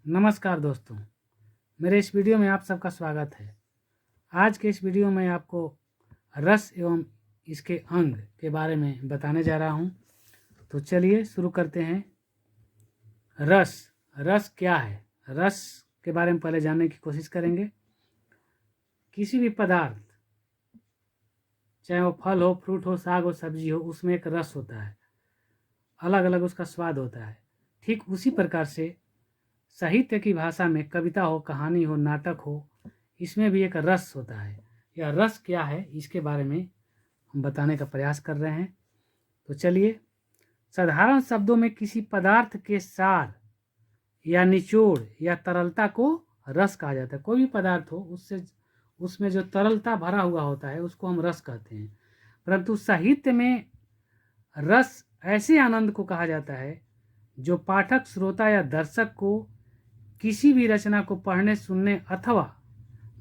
नमस्कार दोस्तों, मेरे इस वीडियो में आप सबका स्वागत है। आज के इस वीडियो में आपको रस एवं इसके अंग के बारे में बताने जा रहा हूं। तो चलिए शुरू करते हैं। रस क्या है? रस के बारे में पहले जानने की कोशिश करेंगे। किसी भी पदार्थ, चाहे वो फल हो, फ्रूट हो, साग हो, सब्जी हो, उसमें एक रस होता है, अलग अलग उसका स्वाद होता है। ठीक उसी प्रकार से साहित्य की भाषा में कविता हो, कहानी हो, नाटक हो, इसमें भी एक रस होता है। यह रस क्या है, इसके बारे में हम बताने का प्रयास कर रहे हैं। तो चलिए, साधारण शब्दों में किसी पदार्थ के सार या निचोड़ या तरलता को रस कहा जाता है। कोई भी पदार्थ हो, उसमें जो तरलता भरा हुआ होता है उसको हम रस कहते हैं। परंतु साहित्य में रस ऐसे आनंद को कहा जाता है जो पाठक, श्रोता या दर्शक को किसी भी रचना को पढ़ने, सुनने अथवा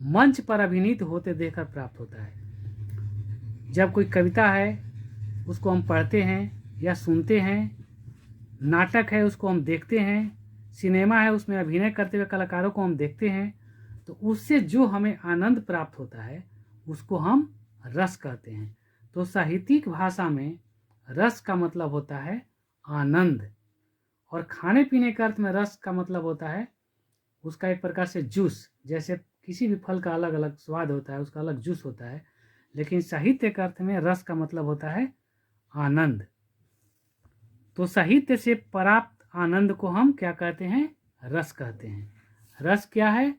मंच पर अभिनीत होते देखकर प्राप्त होता है। जब कोई कविता है उसको हम पढ़ते हैं या सुनते हैं, नाटक है उसको हम देखते हैं, सिनेमा है उसमें अभिनय करते हुए कलाकारों को हम देखते हैं, तो उससे जो हमें आनंद प्राप्त होता है उसको हम रस कहते हैं। तो साहित्यिक भाषा में रस का मतलब होता है आनंद, और खाने पीने के अर्थ में रस का मतलब होता है उसका एक प्रकार से जूस। जैसे किसी भी फल का अलग अलग स्वाद होता है, उसका अलग जूस होता है, लेकिन साहित्य के अर्थ में रस का मतलब होता है आनंद। तो साहित्य से प्राप्त आनंद को हम क्या कहते हैं? रस कहते हैं। रस क्या है?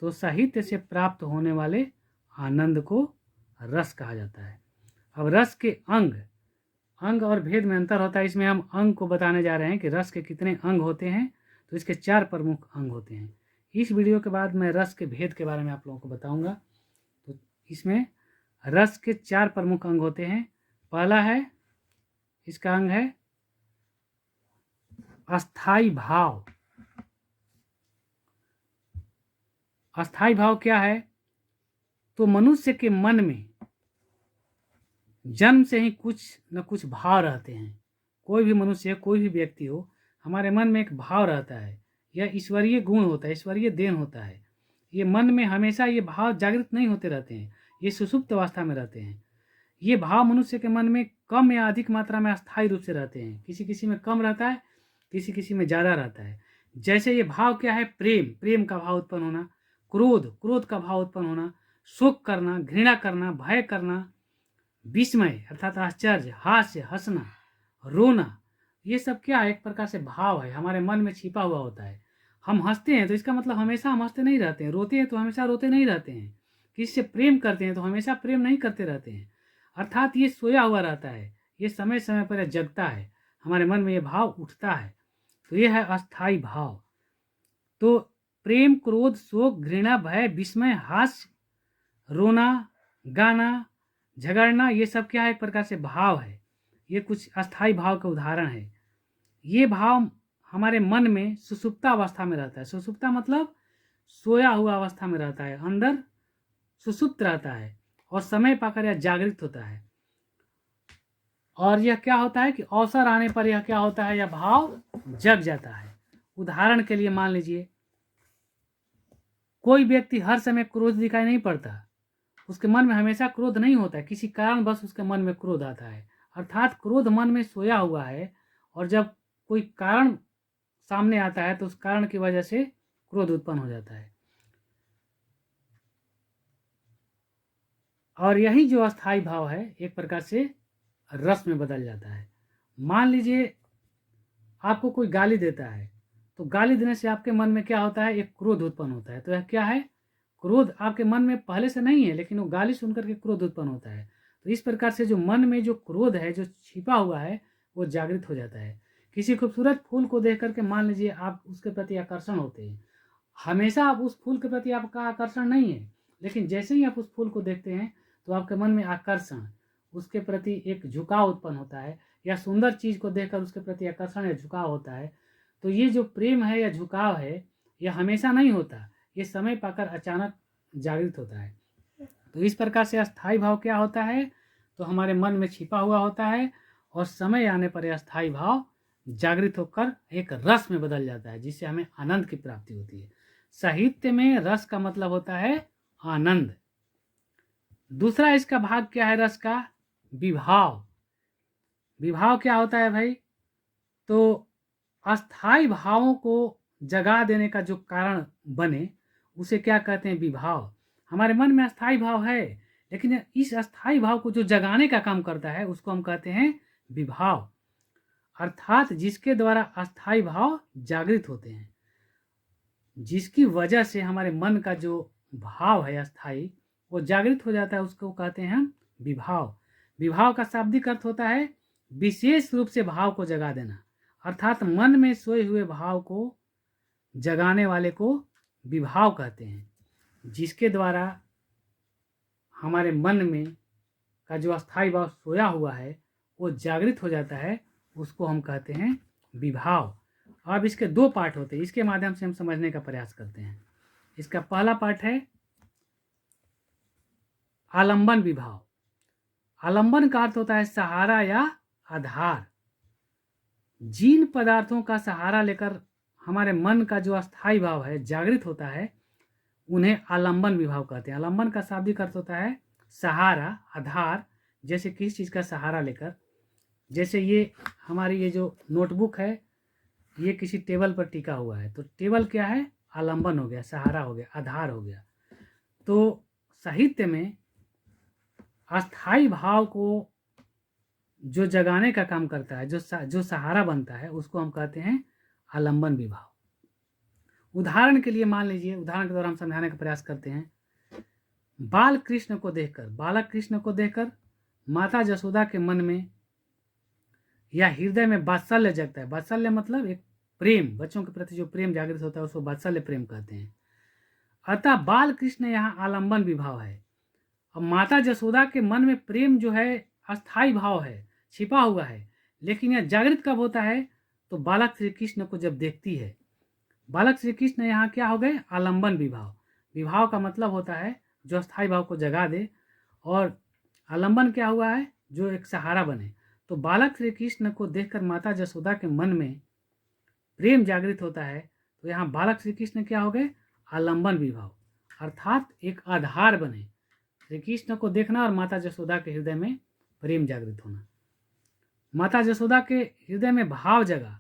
तो साहित्य से प्राप्त होने वाले आनंद को रस कहा जाता है। अब रस के अंग और भेद में अंतर होता है। इसमें हम अंग को बताने जा रहे हैं कि रस के कितने अंग होते हैं। तो इसके 4 प्रमुख अंग होते हैं। इस वीडियो के बाद मैं रस के भेद के बारे में आप लोगों को बताऊंगा। तो इसमें रस के 4 प्रमुख अंग होते हैं। पहला है, इसका अंग है अस्थाई भाव। अस्थाई भाव क्या है? तो मनुष्य के मन में जन्म से ही कुछ न कुछ भाव रहते हैं। कोई भी मनुष्य, कोई भी व्यक्ति हो, हमारे मन में एक भाव रहता है। यह ईश्वरीय गुण होता है, ईश्वरीय देन होता है। ये मन में हमेशा ये भाव जागृत नहीं होते रहते हैं, ये सुषुप्त अवस्था में रहते हैं। ये भाव मनुष्य के मन में कम या अधिक मात्रा में अस्थायी रूप से रहते हैं। किसी किसी में कम रहता है, किसी किसी में ज़्यादा रहता है। जैसे ये भाव क्या है? प्रेम का भाव उत्पन्न होना, क्रोध का भाव उत्पन्न होना, शोक करना, घृणा करना, भय करना, विस्मय अर्थात आश्चर्य, हास्य, हंसना, रोना, ये सब क्या है? एक प्रकार से भाव है, हमारे मन में छिपा हुआ होता है। हम हंसते हैं तो इसका मतलब हमेशा हम हंसते नहीं रहते हैं, रोते हैं तो हमेशा रोते नहीं रहते हैं, किसी से प्रेम करते हैं तो हमेशा प्रेम नहीं करते रहते हैं। अर्थात ये सोया हुआ रहता है, ये समय समय पर जगता है, हमारे मन में ये भाव उठता है। तो ये है अस्थाई भाव। तो प्रेम, क्रोध, शोक, घृणा, भय, विस्मय, हास्य, रोना, गाना, झगड़ना, ये सब क्या है? एक प्रकार से भाव है। ये कुछ अस्थाई भाव के उदाहरण है। ये भाव हमारे मन में सुषुप्ता अवस्था में रहता है। सुषुप्ता मतलब सोया हुआ अवस्था में रहता है, अंदर सुषुप्त रहता है और समय पाकर यह जागृत होता है। और यह क्या होता है कि अवसर आने पर यह क्या होता है? यह भाव जग जाता है। उदाहरण के लिए मान लीजिए, कोई व्यक्ति हर समय क्रोध दिखाई नहीं पड़ता, उसके मन में हमेशा क्रोध नहीं होता है, किसी कारण बस उसके मन में क्रोध आता है। अर्थात क्रोध मन में सोया हुआ है, और जब कोई कारण सामने आता है तो उस कारण की वजह से क्रोध उत्पन्न हो जाता है। और यही जो अस्थाई भाव है एक प्रकार से रस में बदल जाता है। मान लीजिए आपको कोई गाली देता है, तो गाली देने से आपके मन में क्या होता है? एक क्रोध उत्पन्न होता है। तो यह क्या है? क्रोध आपके मन में पहले से नहीं है, लेकिन वो गाली सुनकर के क्रोध उत्पन्न होता है। तो इस प्रकार से जो मन में जो क्रोध है, जो छिपा हुआ है, वो जागृत हो जाता है। किसी खूबसूरत फूल को देख करके मान लीजिए आप उसके प्रति आकर्षण होते हैं। हमेशा आप उस फूल के प्रति आपका आकर्षण नहीं है, लेकिन जैसे ही आप उस फूल को देखते हैं तो आपके मन में आकर्षण, उसके प्रति एक झुकाव उत्पन्न होता है, या सुंदर चीज को देखकर उसके प्रति आकर्षण या झुकाव होता है। तो ये जो प्रेम है या झुकाव है, यह हमेशा नहीं होता, ये समय पाकर अचानक जागृत होता है। तो इस प्रकार से अस्थाई भाव क्या होता है? तो हमारे मन में छिपा हुआ होता है, और समय आने पर यह अस्थाई भाव जागृत होकर एक रस में बदल जाता है, जिससे हमें आनंद की प्राप्ति होती है। साहित्य में रस का मतलब होता है आनंद। दूसरा इसका भाग क्या है रस का? विभाव। विभाव क्या होता है भाई? तो अस्थाई भावों को जगा देने का जो कारण बने उसे क्या कहते हैं? विभाव। हमारे मन में अस्थाई भाव है, लेकिन इस अस्थाई भाव को जो जगाने का काम करता है उसको हम कहते हैं विभाव, अर्थात जिसके द्वारा अस्थाई भाव जागृत होते हैं, जिसकी वजह से हमारे मन का जो भाव है अस्थाई वो जागृत हो जाता है, उसको कहते हैं हम विभाव। विभाव का शाब्दिक अर्थ होता है विशेष रूप से भाव को जगा देना, अर्थात मन में सोए हुए भाव को जगाने वाले को विभाव कहते हैं। जिसके द्वारा हमारे मन में का जो अस्थाई भाव सोया हुआ है वो जागृत हो जाता है, उसको हम कहते हैं विभाव। अब इसके दो पार्ट होते हैं, इसके माध्यम से हम समझने का प्रयास करते हैं। इसका पहला पार्ट है आलंबन विभाव। आलंबन का अर्थ होता है सहारा या आधार। जिन पदार्थों का सहारा लेकर हमारे मन का जो अस्थाई भाव है जागृत होता है उन्हें आलंबन विभाव कहते हैं। आलंबन का शाब्दिक अर्थ होता है सहारा, आधार। जैसे किसी चीज़ का सहारा लेकर, जैसे ये हमारी ये जो नोटबुक है ये किसी टेबल पर टिका हुआ है, तो टेबल क्या है? आलंबन हो गया, सहारा हो गया, आधार हो गया। तो साहित्य में अस्थाई भाव को जो जगाने का काम करता है, जो सहारा बनता है, उसको हम कहते हैं आलंबन विभाव। उदाहरण के लिए मान लीजिए, उदाहरण के द्वारा हम समझाने का प्रयास करते हैं। बालक कृष्ण को देखकर माता जसोदा के मन में या हृदय में वात्सल्य जगता है। वात्सल्य मतलब एक प्रेम, बच्चों के प्रति जो प्रेम जागृत होता है उसको वात्सल्य प्रेम कहते हैं। अतः बाल कृष्ण यहाँ आलंबन विभाव है। अब माता जसोदा के मन में प्रेम जो है अस्थाई भाव है, छिपा हुआ है, लेकिन यह जागृत कब होता है? तो बालक श्री कृष्ण को जब देखती है। बालक श्री कृष्ण यहाँ क्या हो गए? आलंबन विभाव। विभाव का मतलब होता है जो अस्थाई भाव को जगा दे, और आलंबन क्या हुआ है? जो एक सहारा बने। तो बालक श्री कृष्ण को देखकर माता जसोदा के मन में प्रेम जागृत होता है, तो यहाँ बालक श्री कृष्ण क्या हो गए? आलंबन विभाव, अर्थात एक आधार बने। श्री कृष्ण को देखना और माता जसोदा के हृदय में प्रेम जागृत होना। माता जसोदा के हृदय में भाव जगा,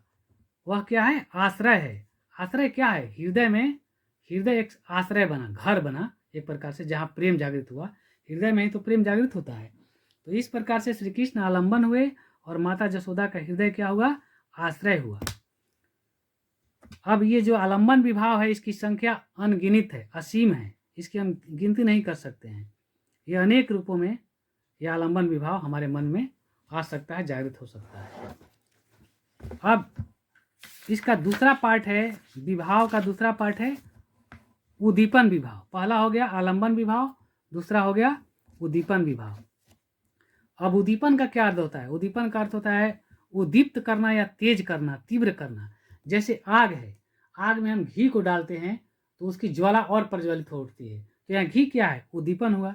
वह क्या है? आश्रय है। आश्रय क्या है? हृदय में, हृदय एक आश्रय बना, घर बना एक प्रकार से, जहाँ प्रेम जागृत हुआ। हृदय में ही तो प्रेम जागृत होता है। तो इस प्रकार से श्री कृष्ण आलंबन हुए और माता जसोदा का हृदय क्या हुआ? आश्रय हुआ। अब ये जो आलंबन विभाव है इसकी संख्या अनगिनत है, असीम है, इसकी हम गिनती नहीं कर सकते हैं। ये अनेक रूपों में यह आलंबन विभाव हमारे मन में आ सकता है, जागृत हो सकता है। अब इसका दूसरा पार्ट है, विभाव का दूसरा पार्ट है उद्दीपन विभाव। पहला हो गया आलंबन विभाव, दूसरा हो गया उद्दीपन विभाव। अब उद्दीपन का क्या अर्थ होता है? उद्दीपन का अर्थ होता है उद्दीप्त करना या तेज करना, तीव्र करना। जैसे आग है, आग में हम घी को डालते हैं तो उसकी ज्वाला और प्रज्वलित हो उठती है, तो यहाँ घी क्या है? उद्दीपन हुआ।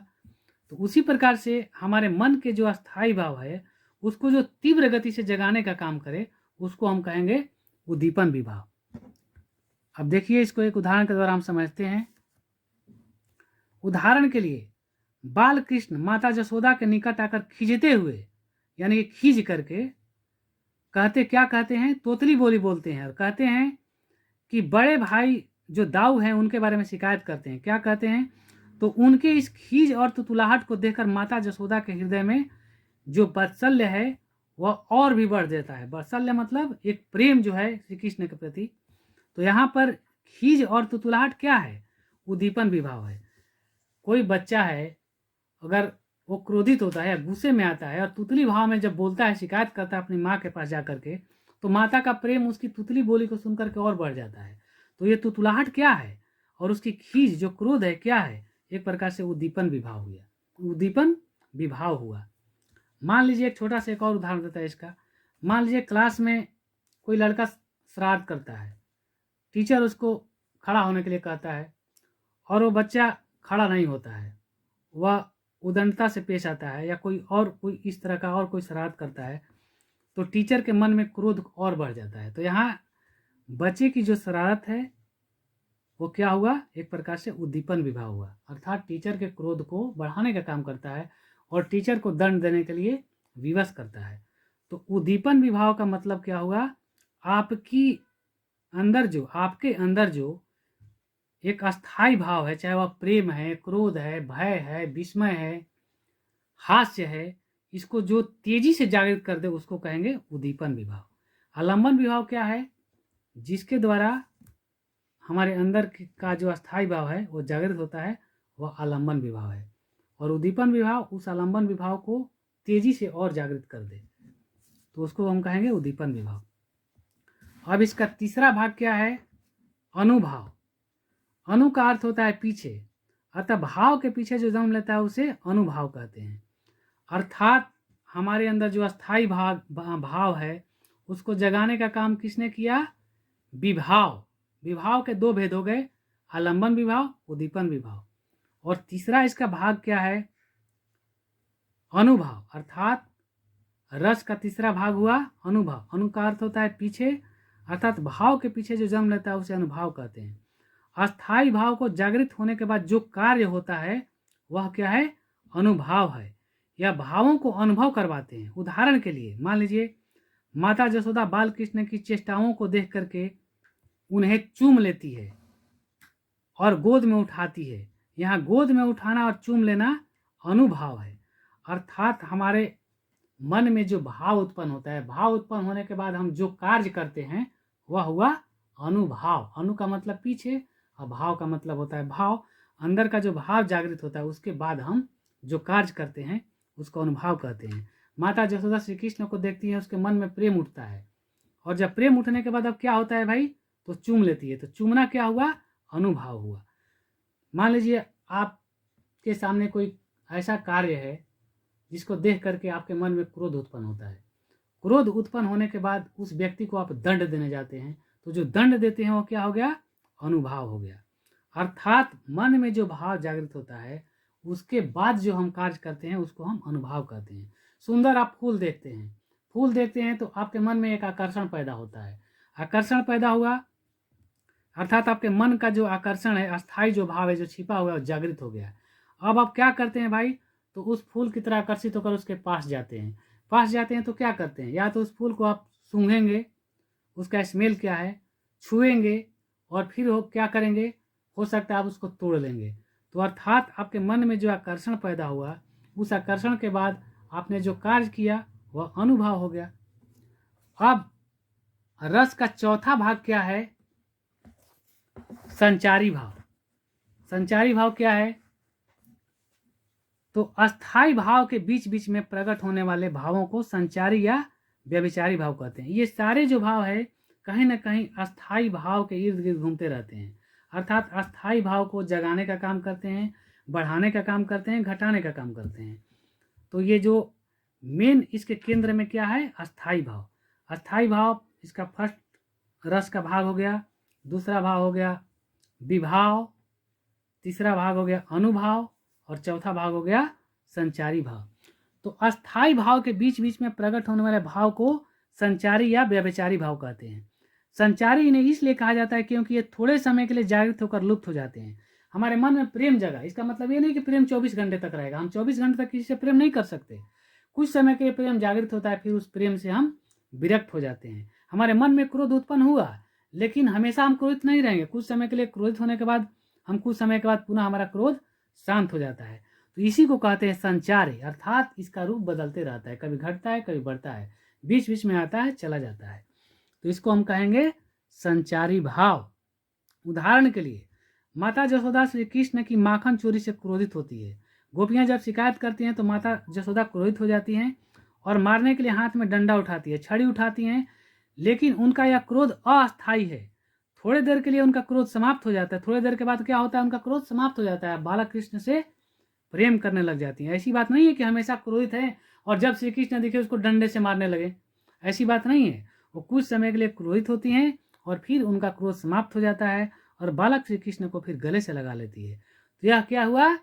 तो उसी प्रकार से हमारे मन के जो अस्थाई भाव है उसको जो तीव्र गति से जगाने का काम करे उसको हम कहेंगे उद्दीपन विभाव। अब देखिए, इसको एक उदाहरण के द्वारा हम समझते हैं। उदाहरण के लिए बाल कृष्ण माता जसोदा के निकट आकर खींचते हुए, यानी कि खींच करके क्या कहते हैं? तोतली बोली बोलते हैं और कहते हैं कि बड़े भाई जो दाऊ हैं उनके बारे में शिकायत करते हैं। क्या कहते हैं? तो उनके इस खीज और तुतुलाहट को देखकर माता जसोदा के हृदय में जो वात्सल्य है वह और भी बढ़ जाता है। वात्सल्य मतलब एक प्रेम जो है श्री कृष्ण के प्रति। तो यहाँ पर खीज और तुतुलाहट क्या है? उद्दीपन विभाव है। कोई बच्चा है, अगर वो क्रोधित होता है या गुस्से में आता है और तुतली भाव में जब बोलता है, शिकायत करता है अपनी माँ के पास जा करके, तो माता का प्रेम उसकी तुतली बोली को सुनकर के और बढ़ जाता है। तो ये तुतुलाहट क्या है और उसकी खीज जो क्रोध है क्या है? एक प्रकार से उद्दीपन विभाव हुआ, उद्दीपन विभाव हुआ। मान लीजिए एक छोटा सा एक और उदाहरण देता है इसका। मान लीजिए क्लास में कोई लड़का शरारत करता है, टीचर उसको खड़ा होने के लिए कहता है और वो बच्चा खड़ा नहीं होता है, वह उदंडता से पेश आता है या कोई इस तरह का और कोई शरारत करता है, तो टीचर के मन में क्रोध और बढ़ जाता है। तो यहाँ बच्चे की जो शरारत है वो क्या हुआ, एक प्रकार से उद्दीपन विभाव हुआ, अर्थात टीचर के क्रोध को बढ़ाने का काम करता है और टीचर को दंड देने के लिए विवश करता है। तो उद्दीपन विभाव का मतलब क्या हुआ, आपके अंदर जो एक अस्थाई भाव है, चाहे वह प्रेम है, क्रोध है, भय है, विस्मय है, हास्य है, इसको जो तेजी से जागृत कर दे उसको कहेंगे उद्दीपन विभाव। आलंबन विभाव क्या है, जिसके द्वारा हमारे अंदर का जो अस्थाई भाव है वो जागृत होता है, वह आलंबन विभाव है। और उद्दीपन विभाव उस आलंबन विभाव को तेजी से और जागृत कर दे, तो उसको हम कहेंगे उद्दीपन विभाव। अब इसका तीसरा भाग क्या है, अनुभाव। अनु का अर्थ होता है पीछे, अतः भाव के पीछे जो जन्म लेता है उसे अनुभाव कहते हैं। अर्थात हमारे अंदर जो अस्थाई भाव है उसको जगाने का काम किसने किया, विभाव। विभाव के दो भेद हो गए, आलंबन विभाव, उद्दीपन विभाव। और तीसरा इसका भाग क्या है, अनुभव, अर्थात रस का तीसरा भाग हुआ अनुभव। अनु का अर्थ होता है पीछे, अर्थात भाव के पीछे जो जन्म लेता है उसे अनुभाव कहते हैं। अस्थाई भाव को जागृत होने के बाद जो कार्य होता है वह क्या है, अनुभाव है, या भावों को अनुभव करवाते हैं। उदाहरण के लिए मान लीजिए माता जसोदा बाल कृष्ण की चेष्टाओं को देख करके उन्हें चूम लेती है और गोद में उठाती है। यहाँ गोद में उठाना और चूम लेना अनुभाव है, अर्थात हमारे मन में जो भाव उत्पन्न होता है, भाव उत्पन्न होने के बाद हम जो कार्य करते हैं वह हुआ अनुभाव। अनु का मतलब पीछे और भाव का मतलब होता है भाव। अंदर का जो भाव जागृत होता है उसके बाद हम जो कार्य करते हैं उसको अनुभाव कहते हैं। माता जसोदा श्री कृष्ण को देखती है, उसके मन में प्रेम उठता है, और जब प्रेम उठने के बाद अब क्या होता है भाई, तो चूम लेती है। तो चूमना क्या हुआ, अनुभाव हुआ। मान लीजिए आपके सामने कोई ऐसा कार्य है जिसको देख करके आपके मन में क्रोध उत्पन्न होता है। क्रोध उत्पन्न होने के बाद उस व्यक्ति को आप दंड देने जाते हैं, तो जो दंड देते हैं वो क्या हो गया, अनुभाव हो गया। अर्थात मन में जो भाव जागृत होता है उसके बाद जो हम कार्य करते हैं उसको हम अनुभाव कहते हैं। सुंदर आप फूल देखते हैं, फूल देखते हैं तो आपके मन में एक आकर्षण पैदा होता है। आकर्षण पैदा हुआ अर्थात आपके मन का जो आकर्षण है, अस्थाई जो भाव है जो छिपा हुआ है, जागृत हो गया। अब आप क्या करते हैं भाई, तो उस फूल की तरह आकर्षित होकर उसके पास जाते हैं। पास जाते हैं तो क्या करते हैं, या तो उस फूल को आप सूंघेंगे, उसका स्मेल क्या है, छुएंगे, और फिर वो क्या करेंगे, हो सकता है आप उसको तोड़ लेंगे। तो अर्थात आपके मन में जो आकर्षण पैदा हुआ, उस आकर्षण के बाद आपने जो कार्य किया वह अनुभव हो गया। अब रस का चौथा भाग क्या है, संचारी भाव। संचारी भाव क्या है, तो अस्थाई भाव के बीच बीच में प्रकट होने वाले भावों को संचारी या व्यभिचारी भाव कहते हैं। ये सारे जो भाव है कहीं ना कहीं अस्थाई भाव के इर्द गिर्द घूमते रहते हैं, अर्थात अस्थाई भाव को जगाने का काम करते हैं, बढ़ाने का काम करते हैं, घटाने का काम करते हैं। तो ये जो मेन इसके केंद्र में क्या है, अस्थाई भाव। अस्थाई भाव इसका फर्स्ट रस का भाग हो गया, दूसरा भाग हो गया विभाव, तीसरा भाग हो गया अनुभाव, और चौथा भाग हो गया संचारी भाव। तो अस्थाई भाव के बीच बीच में प्रकट होने वाले भाव को संचारी या व्यभिचारी भाव कहते हैं। संचारी इन्हें इसलिए कहा जाता है क्योंकि ये थोड़े समय के लिए जागृत होकर लुप्त हो जाते हैं। हमारे मन में प्रेम जगा, इसका मतलब ये नहीं कि प्रेम 24 घंटे तक रहेगा। हम 24 घंटे तक किसी से प्रेम नहीं कर सकते। कुछ समय के लिए प्रेम जागृत होता है, फिर उस प्रेम से हम विरक्त हो जाते हैं। हमारे मन में क्रोध उत्पन्न हुआ, लेकिन हमेशा हम क्रोधित नहीं रहेंगे। कुछ समय के लिए क्रोधित होने के बाद कुछ समय के बाद पुनः हमारा क्रोध शांत हो जाता है। तो इसी को कहते हैं संचारी, अर्थात इसका रूप बदलते रहता है, कभी घटता है, कभी बढ़ता है, बीच बीच में आता है, चला जाता है। तो इसको हम कहेंगे संचारी भाव। उदाहरण के लिए माता जसोदा श्री कृष्ण की माखन चोरी से क्रोधित होती है। गोपियां जब शिकायत करती हैं तो माता जसोदा क्रोधित हो जाती हैं और मारने के लिए हाथ में डंडा उठाती है, छड़ी उठाती हैं, लेकिन उनका यह क्रोध अस्थायी है। थोड़ी देर के लिए उनका क्रोध समाप्त हो जाता है, थोड़ी देर के बाद क्या होता है, उनका क्रोध समाप्त हो जाता है, बालक कृष्ण से प्रेम करने लग जाती हैं। ऐसी बात नहीं है कि हमेशा क्रोधित है और जब श्री कृष्ण दिखे उसको डंडे से मारने लगे, ऐसी बात नहीं है। वो कुछ समय के लिए क्रोधित होती हैं और फिर उनका क्रोध समाप्त हो जाता है और बालक श्री कृष्ण को फिर गले से लगा लेती है। तो यह क्या हुआ,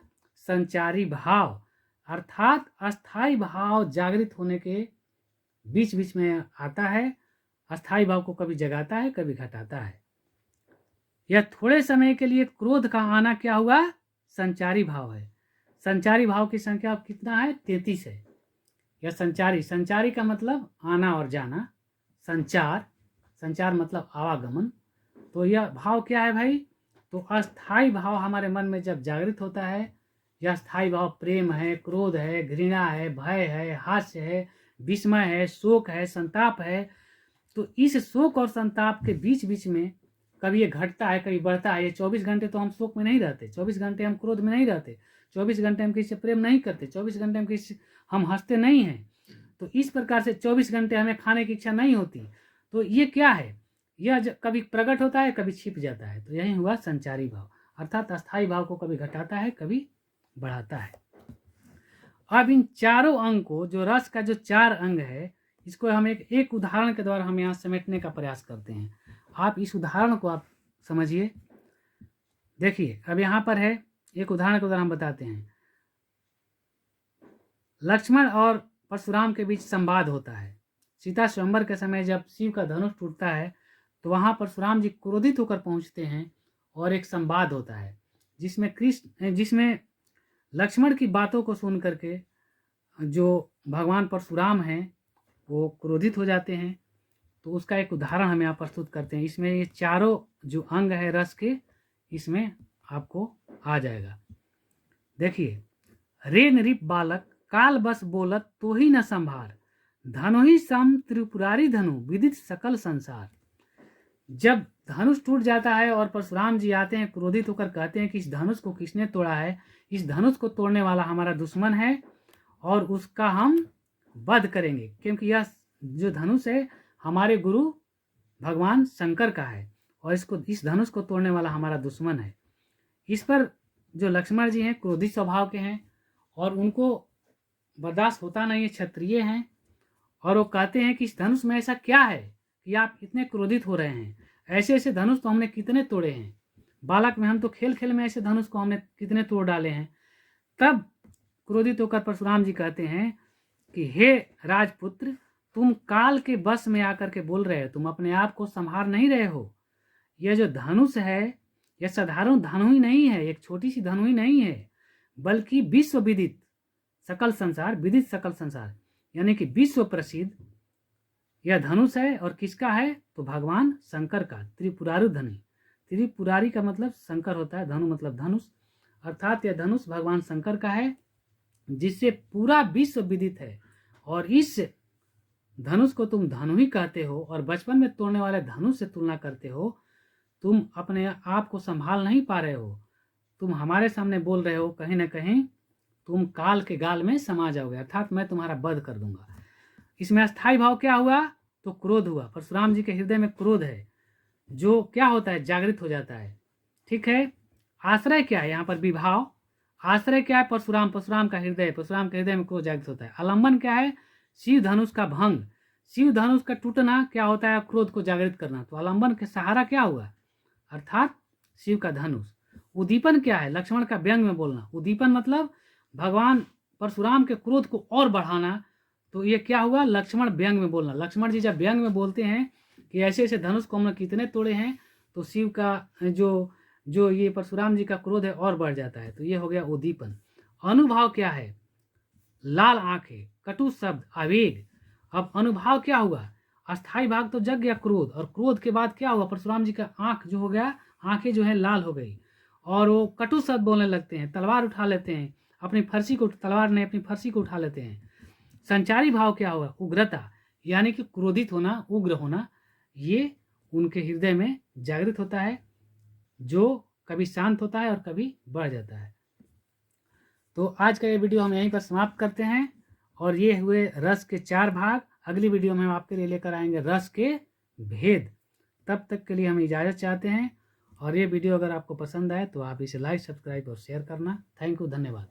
संचारी भाव, अर्थात अस्थाई भाव जागृत होने के बीच बीच में आता है, अस्थाई भाव को कभी जगाता है कभी घटाता है। यह थोड़े समय के लिए क्रोध का आना क्या हुआ, संचारी भाव है। संचारी भाव की संख्या कितना है, 33 है। यह संचारी का मतलब आना और जाना, संचार मतलब आवागमन। तो यह भाव क्या है भाई, तो अस्थाई भाव हमारे मन में जब जागृत होता है, यह स्थाई भाव प्रेम है, क्रोध है, घृणा है, भय है, हास्य है, विस्मय है, शोक है, संताप है। तो इस शोक और संताप के बीच बीच में कभी ये घटता है कभी बढ़ता है। ये 24 घंटे तो हम शोक में नहीं रहते, 24 घंटे हम क्रोध में नहीं रहते, 24 घंटे हम किसी से प्रेम नहीं करते, 24 घंटे हम हंसते नहीं हैं। तो इस प्रकार से 24 घंटे हमें खाने की इच्छा नहीं होती। तो ये क्या है, यह कभी प्रकट होता है कभी छिप जाता है। तो यही हुआ संचारी भाव, अर्थात अस्थाई भाव को कभी घटाता है कभी बढ़ाता है। अब इन चारों अंग को, जो रस का जो 4 अंग है, इसको हम एक उदाहरण के द्वारा हम यहाँ समेटने का प्रयास करते हैं। आप इस उदाहरण को आप समझिए। देखिए अब यहाँ पर है, एक उदाहरण के द्वारा हम बताते हैं। लक्ष्मण और परशुराम के बीच संवाद होता है। सीता स्वयंवर के समय जब शिव का धनुष टूटता है तो वहाँ परशुराम जी क्रोधित होकर पहुँचते हैं और एक संवाद होता है जिसमें लक्ष्मण की बातों को सुन करके जो भगवान परशुराम हैं वो क्रोधित हो जाते हैं। तो उसका एक उदाहरण हम यहाँ प्रस्तुत करते हैं। इसमें ये चारों जो अंग है रस के, इसमें आपको आ जाएगा। देखिए, रे नृप बालक काल बस बोलत तो ही न संभार, धनु ही सम त्रिपुरारी धनु विदित सकल संसार। जब धनुष टूट जाता है और परशुराम जी आते हैं क्रोधित होकर, कहते हैं कि इस धनुष को किसने तोड़ा है, इस धनुष को तोड़ने वाला हमारा दुश्मन है और उसका हम वध करेंगे, क्योंकि यह जो धनुष है हमारे गुरु भगवान शंकर का है और इस धनुष को तोड़ने वाला हमारा दुश्मन है। इस पर जो लक्ष्मण जी हैं क्रोधित स्वभाव के हैं और उनको बर्दाश्त होता नहीं है, क्षत्रिय हैं, और वो कहते हैं कि इस धनुष में ऐसा क्या है कि आप इतने क्रोधित हो रहे हैं, ऐसे ऐसे धनुष तो हमने कितने तोड़े हैं, बालक में हम तो खेल खेल में ऐसे धनुष को हमने कितने तोड़ डाले हैं। तब क्रोधित होकर परशुराम जी कहते हैं कि हे राजपुत्र, तुम काल के बस में आकर के बोल रहे हो, तुम अपने आप को संभाल नहीं रहे हो। यह जो धनुष है यह साधारण धनु ही नहीं है, एक छोटी सी धनु ही नहीं है, बल्कि विश्व विदित सकल संसार, विदित सकल संसार यानी कि विश्व प्रसिद्ध यह धनुष है। और किसका है, तो भगवान शंकर का, त्रिपुरारी धनु। त्रिपुरारी का मतलब शंकर होता है, धनु मतलब धनुष, अर्थात यह धनुष भगवान शंकर का है जिससे पूरा विश्व विदित है। और इस धनुष को तुम धनु ही कहते हो और बचपन में तोड़ने वाले धनुष से तुलना करते हो। तुम अपने आप को संभाल नहीं पा रहे हो, तुम हमारे सामने बोल रहे हो कहीं ना कहीं तुम काल के गाल में समा जाओगे, अर्थात मैं तुम्हारा वध कर दूंगा। इसमें अस्थाई भाव क्या हुआ, तो क्रोध हुआ। परशुराम जी के हृदय में क्रोध है जो क्या होता है, जागृत हो जाता है। ठीक है, आश्रय क्या है यहाँ पर, विभाव। आश्रय क्या है, परशुराम का हृदय, परशुराम के हृदय में क्रोध जागृत होता है। आलंबन क्या है, शिव धनुष का भंग, शिव धनुष का टूटना क्या होता है, क्रोध को जागृत करना। तो आलंबन के सहारा क्या हुआ, अर्थात शिव का धनुष। उद्दीपन क्या है, लक्ष्मण का व्यंग में बोलना। उद्दीपन मतलब भगवान परशुराम के क्रोध को और बढ़ाना। तो ये क्या हुआ, लक्ष्मण व्यंग में बोलना। लक्ष्मण जी जब व्यंग में बोलते हैं कि ऐसे ऐसे धनुष को हमने कितने तोड़े हैं, तो शिव का जो ये परशुराम जी का क्रोध है और बढ़ जाता है। तो ये हो गया उद्दीपन। अनुभाव क्या है, लाल आंखें, कटु शब्द, आवेग। अब अनुभाव क्या हुआ, अस्थाई भाग तो जग गया क्रोध, और क्रोध के बाद क्या हुआ, परशुराम जी का आंख जो हो गया, आंखें जो है लाल हो गई और वो कटु शब्द बोलने लगते हैं, तलवार उठा लेते हैं, अपनी फरसी को, तलवार ने अपनी फरसी को उठा लेते हैं। संचारी भाव क्या हुआ, उग्रता, यानी कि क्रोधित होना, उग्र होना, ये उनके हृदय में जागृत होता है, जो कभी शांत होता है और कभी बढ़ जाता है। तो आज का ये वीडियो हम यहीं पर समाप्त करते हैं। और ये हुए रस के 4 भाग। अगली वीडियो में हम आपके लिए लेकर आएंगे रस के भेद। तब तक के लिए हम इजाज़त चाहते हैं। और ये वीडियो अगर आपको पसंद आए तो आप इसे लाइक, सब्सक्राइब और शेयर करना। थैंक यू, धन्यवाद।